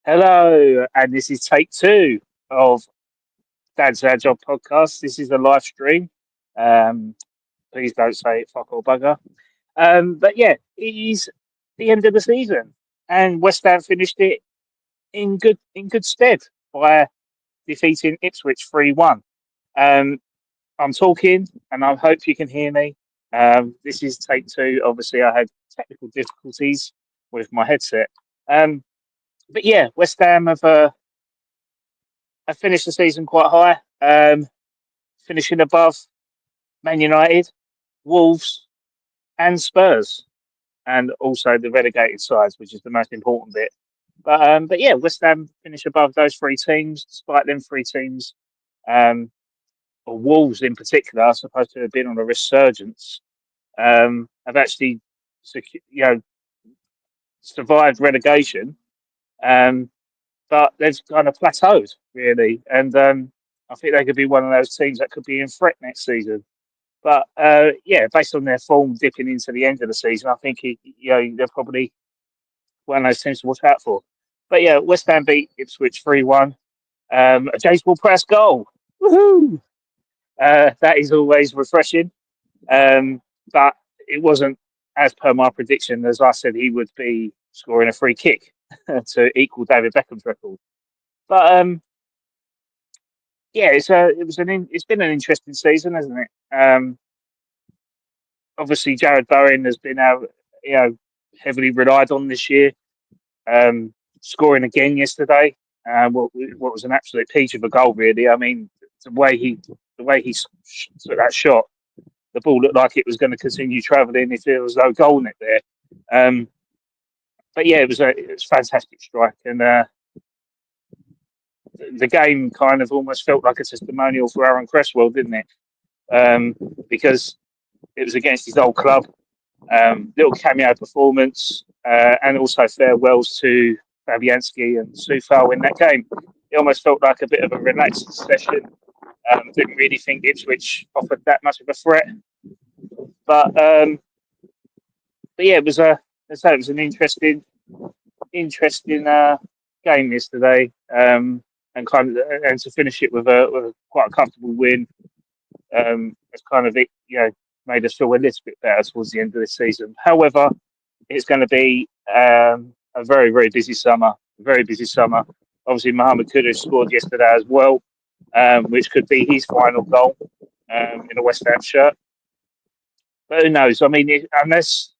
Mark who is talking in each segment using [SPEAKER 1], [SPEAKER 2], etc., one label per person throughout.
[SPEAKER 1] Hello, and this is take two of Dad's Our Job podcast. This is a live stream. Um, please don't say it, fuck or bugger. But yeah, it is the end of the season, and West Ham finished it in good stead by defeating Ipswich 3-1. Um, I'm talking, and I hope you can hear me. This is take two. Obviously, I had technical difficulties with my headset. Um, but yeah, West Ham have finished the season quite high, finishing above Man United, Wolves, and Spurs, and also the relegated sides, which is the most important bit. But yeah, West Ham finish above those three teams, despite them three teams, um, or Wolves in particular, are supposed to have been on a resurgence. Have actually, survived relegation, um, but they've kind of plateaued really, and I think they could be one of those teams that could be in threat next season. But yeah, based on their form dipping into the end of the season, I think they're probably one of those teams to watch out for. But yeah, West Ham beat Ipswich 3-1. A James Ward-Prowse goal. Woohoo! That is always refreshing. But it wasn't as per my prediction, as I said he would be scoring a free kick to equal David Beckham's record. But yeah, it's been an interesting season, hasn't it? Obviously, Jared Bowen has been heavily relied on this year, scoring again yesterday. What was an absolute peach of a goal, really. I mean, the way he took that shot, the ball looked like it was going to continue travelling if there was no goal in it there. Um, but yeah, it was a fantastic strike, and the game kind of almost felt like a testimonial for Aaron Cresswell, didn't it? Because it was against his old club. Little cameo performance, and also farewells to Fabianski and Soufal in that game. It almost felt like a bit of a relaxed session. Didn't really think Ipswich offered that much of a threat, but yeah, it was an interesting game yesterday, and to finish it with a quite a comfortable win. It's kind of made us feel a little bit better towards the end of the season. However, it's going to be a very, very busy summer. Very busy summer. Obviously, Mohamed Kudus scored yesterday as well, which could be his final goal in a West Ham shirt. But who knows? I mean, unless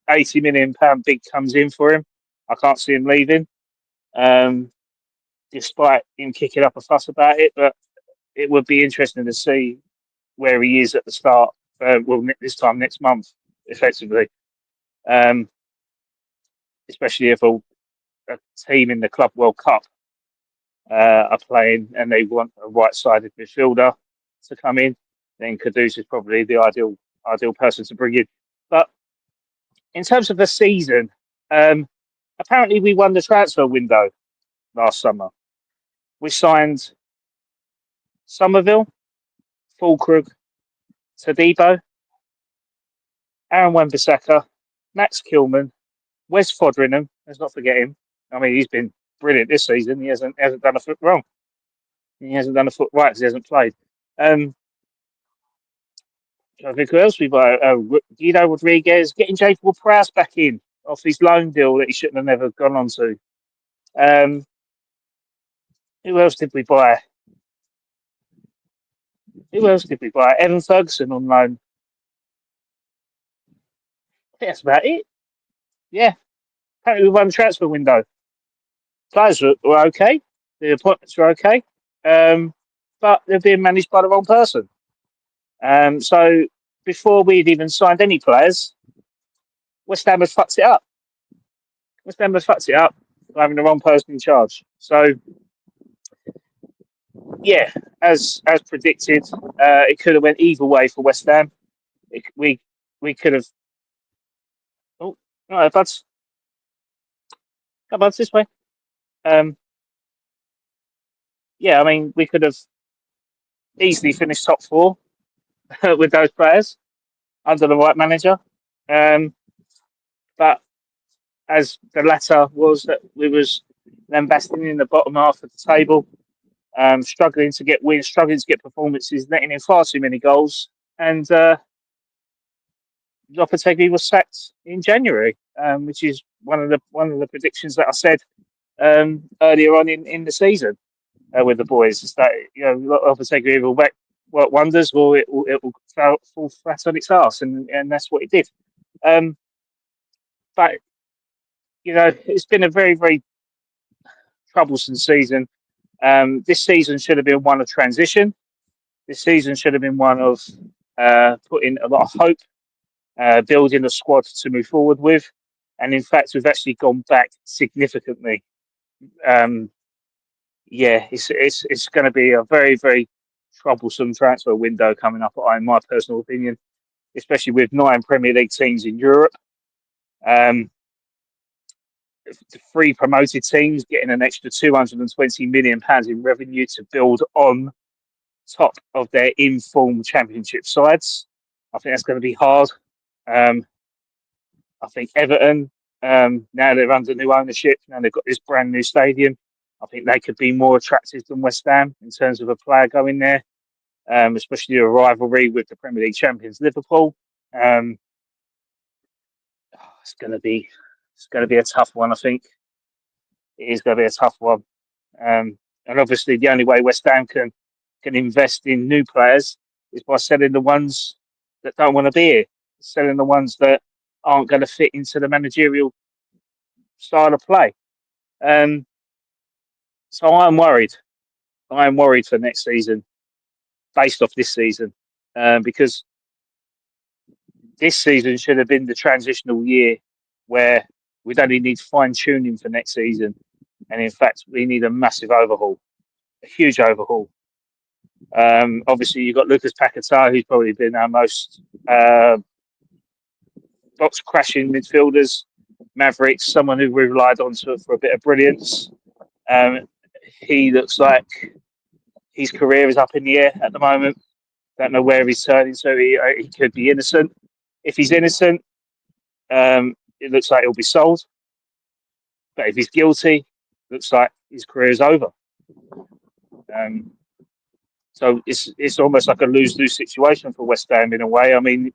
[SPEAKER 1] £80 million big comes in for him, I can't see him leaving, um, despite him kicking up a fuss about it. But it would be interesting to see where he is at the start. This time next month, effectively. Um, Especially if a team in the Club World Cup are playing and they want a right-sided midfielder to come in, then Kudus is probably the ideal person to bring in. But in terms of the season, apparently we won the transfer window last summer. We signed Somerville, Fulkrug, Tadibo, Aaron Wan-Bissaka, Max Kilman, Wes Foderingham. Let's not forget him. I mean, he's been brilliant this season. He hasn't done a foot wrong. He hasn't done a foot right because he hasn't played. I think who else we got? Guido Rodriguez, getting Jake Ward-Prowse back in off his loan deal that he shouldn't have never gone on to. Who else did we buy? Evan Ferguson on loan. I think that's about it. Yeah. Apparently we won the transfer window. Players were okay. The appointments were okay. But they're being managed by the wrong person. So before we'd even signed any players, West Ham had fucked it up. By having the wrong person in charge. So yeah, as predicted, it could have went either way for West Ham. We could have. Oh, no, buds. Come on, this way. Yeah, I mean, we could have easily finished top four with those players under the right manager. But as the latter was that we was lambasting in the bottom half of the table, struggling to get wins, struggling to get performances, letting in far too many goals. And Lopetegui was sacked in January, which is one of the predictions that I said earlier on in the season with the boys. Is that Lopetegui will work wonders, or it will fall flat on its arse, and that's what it did. But it's been a very, very troublesome season. This season should have been one of transition. This season should have been one of putting a lot of hope, building a squad to move forward with. And in fact, we've actually gone back significantly. It's going to be a very, very troublesome transfer window coming up, in my personal opinion, especially with 9 Premier League teams in Europe. The 3 promoted teams getting an extra £220 million in revenue to build on top of their informed championship sides. I think that's going to be hard. I think Everton, now they're under new ownership, now they've got this brand new stadium, I think they could be more attractive than West Ham in terms of a player going there, especially a rivalry with the Premier League champions Liverpool. It's going to be a tough one, I think. It is going to be a tough one. And obviously the only way West Ham can invest in new players is by selling the ones that don't want to be here, selling the ones that aren't going to fit into the managerial style of play. So I'm worried. I am worried for next season, based off this season, because this season should have been the transitional year where we'd only need fine-tuning for next season. And in fact, we need a massive overhaul, a huge overhaul. Obviously, you've got Lucas Paquetá, who's probably been our most box-crashing midfielders. Mavericks, someone who we relied on for a bit of brilliance. He looks like his career is up in the air at the moment. Don't know where he's turning, so he could be innocent. If he's innocent, it looks like he'll be sold. But if he's guilty, it looks like his career is over. So it's almost like a lose-lose situation for West Ham in a way. I mean,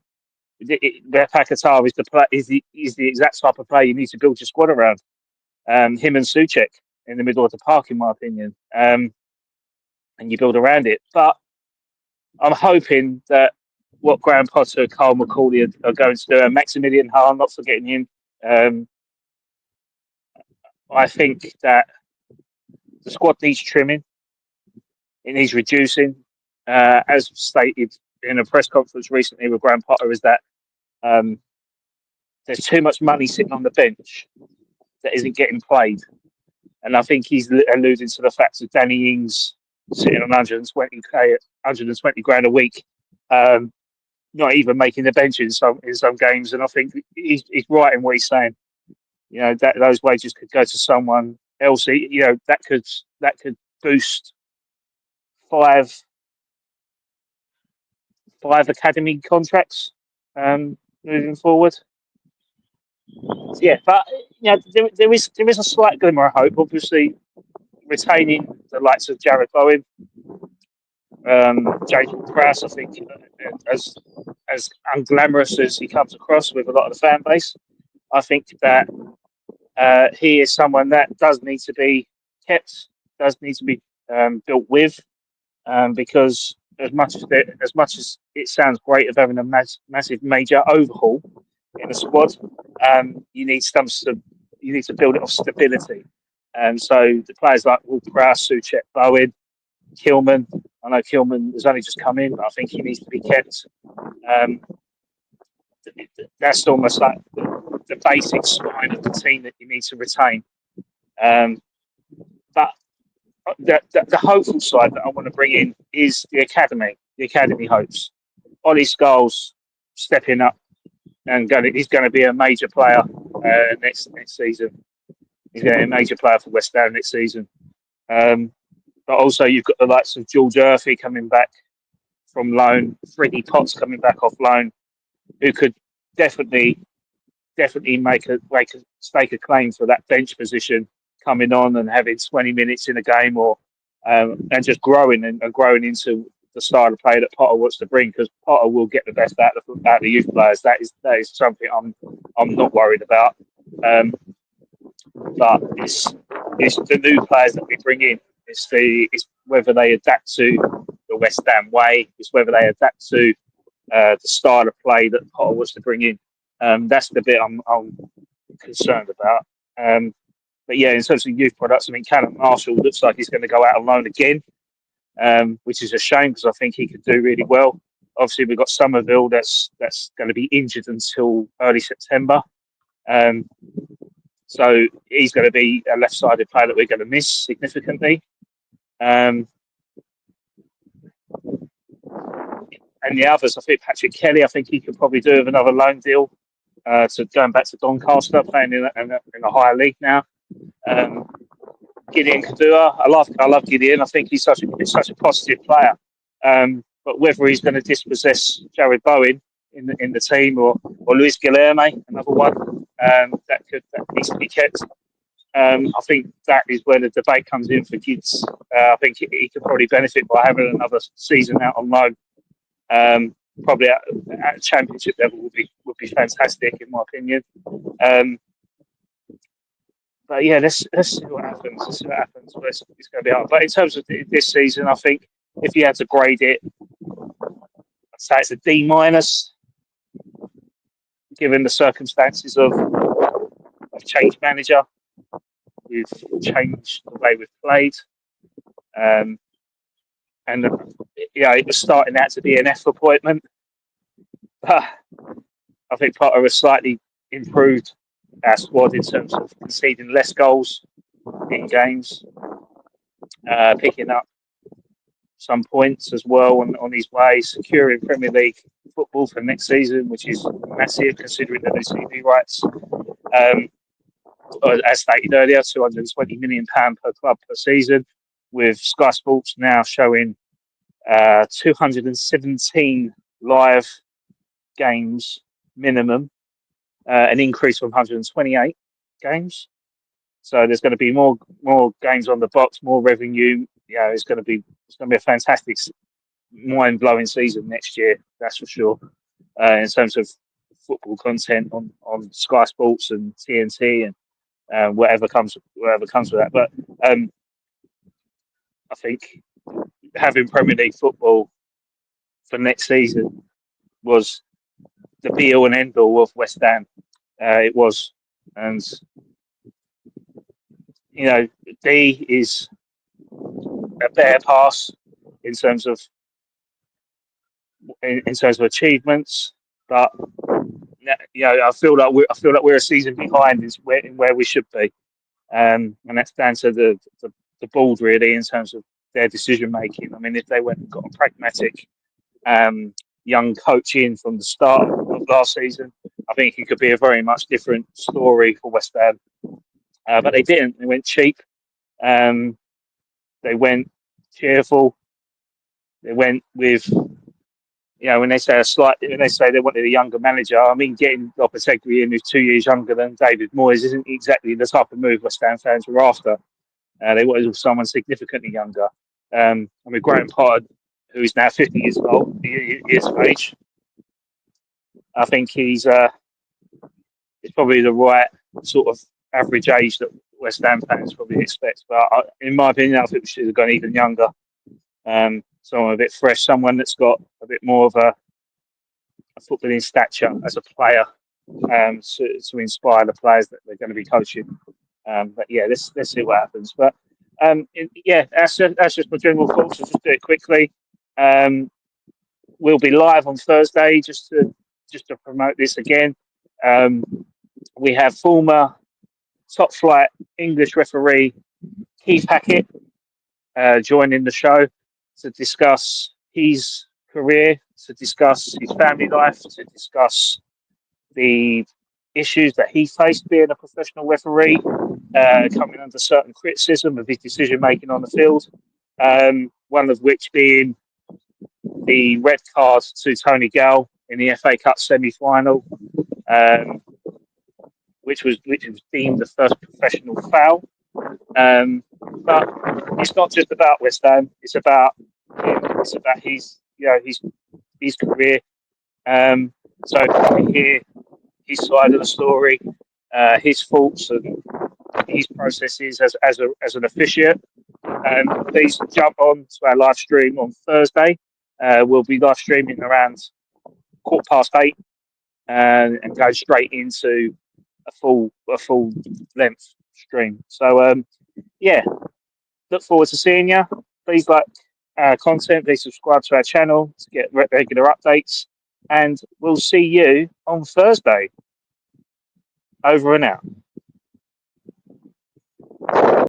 [SPEAKER 1] Paquetá is the exact type of player you need to build your squad around. Him and Souček in the middle of the park, in my opinion, and you build around it. But I'm hoping that what Graham Potter, Carl McCauley are going to do, and Maximilian Hahn, not forgetting him, I think that the squad needs trimming. It needs reducing. As stated in a press conference recently with Graham Potter, is that there's too much money sitting on the bench that isn't getting played. And I think he's alluding to the fact that Danny Ings sitting on 120 grand a week, not even making the bench in some games. And I think he's right in what he's saying. That those wages could go to someone else. That could boost five academy contracts moving forward. Yeah, but there is a slight glimmer of hope. Obviously, retaining the likes of Jared Bowen, James Ward-Prowse, I think, as unglamorous as he comes across with a lot of the fan base, I think that he is someone that does need to be kept, does need to be built with, because as much as it sounds great of having a massive major overhaul in the squad, you need to build it off stability. And so the players like Ward-Prowse, Souček, Bowen, Kilman. I know Kilman has only just come in, but I think he needs to be kept. That's almost like the basic spine of the team that you need to retain. But the hopeful side that I want to bring in is the academy hopes. Ollie Scholes stepping up and he's going to be a major player next season. He's going to be a major player for West Ham next season. But also you've got the likes of George Murphy coming back from loan, Freddie Potts coming back off loan, who could definitely make a stake a claim for that bench position coming on and having 20 minutes in a game, or and just growing and growing into the style of play that Potter wants to bring, because Potter will get the best out of the youth players. That is something I'm not worried about. But it's the new players that we bring in. It's whether they adapt to the West Ham way. It's whether they adapt to the style of play that Potter wants to bring in. That's the bit I'm concerned about. But yeah, in terms of youth products, I mean, Callum Marshall looks like he's going to go out on loan again, which is a shame because I think he could do really well. Obviously, we've got Somerville that's going to be injured until early September. So he's going to be a left-sided player that we're going to miss significantly. And the others, I think Patrick Kelly, I think he could probably do with another loan deal to going back to Doncaster, playing in a higher league now. Gideon Kadua, I love Gideon. I think he's such a positive player. But whether he's going to dispossess Jared Bowen in the team, or Luis Guilherme, another one that needs to be kept. I think that is where the debate comes in for Gids. I think he could probably benefit by having another season out on loan. Probably at championship level would be fantastic in my opinion. But yeah, let's see what happens. Let's see what happens. It's going to be hard. But in terms of this season, I think if you had to grade it, I'd say it's a D-, given the circumstances of change manager. We've changed the way we've played. And it was starting out to be an F appointment. But I think Potter has slightly improved our squad in terms of conceding less goals in games, picking up some points as well on his way, securing Premier League football for next season, which is massive considering the new TV rights. As stated earlier, £220 million per club per season, with Sky Sports now showing 217 live games minimum, an increase from 128 games. So there's going to be more games on the box, more revenue. Yeah, it's going to be a fantastic, mind-blowing season next year. That's for sure. In terms of football content on Sky Sports and TNT and whatever comes with that. But I think having Premier League football for next season was the be-all and end-all of West Ham. It was, and D is a better pass in terms of achievements, but I feel like we're a season behind in where we should be, and that's down to the board really in terms of their decision making. I mean, if they went and got a pragmatic young coach in from the start of last season, I think it could be a very much different story for West Ham. But they didn't. They went cheap. They went cheerful. They went with, when they say they wanted a younger manager, I mean, getting Lopetegui in who's 2 years younger than David Moyes isn't exactly the type of move West Ham fans were after. They wanted someone significantly younger. Graham Potter, who is now 50 years old, years of age, I think he's probably the right sort of average age that West Ham fans probably expect. But in my opinion, I think we should have gone even younger. Someone a bit fresh, someone that's got a bit more of a footballing stature as a player, to inspire the players that they're going to be coaching. But yeah, let's see what happens. But that's just my general thoughts. I'll just do it quickly. We'll be live on Thursday just to promote this again. We have former top flight English referee Keith Hackett joining the show to discuss his career, to discuss his family life, to discuss the issues that he faced being a professional referee, coming under certain criticism of his decision making on the field. One of which being the red card to Tony Gale in the FA Cup semi-final, which was deemed the first professional foul But it's not just about West Ham. It's about him. It's about his career. Um, so I hear his side of the story, his thoughts and his processes as an officiate. Please jump on to our live stream on Thursday. We'll be live streaming around 8:15 and go straight into a full length stream. So yeah, look forward to seeing you. Please like our content. Please subscribe to our channel to get regular updates, and we'll see you on Thursday. Over and out.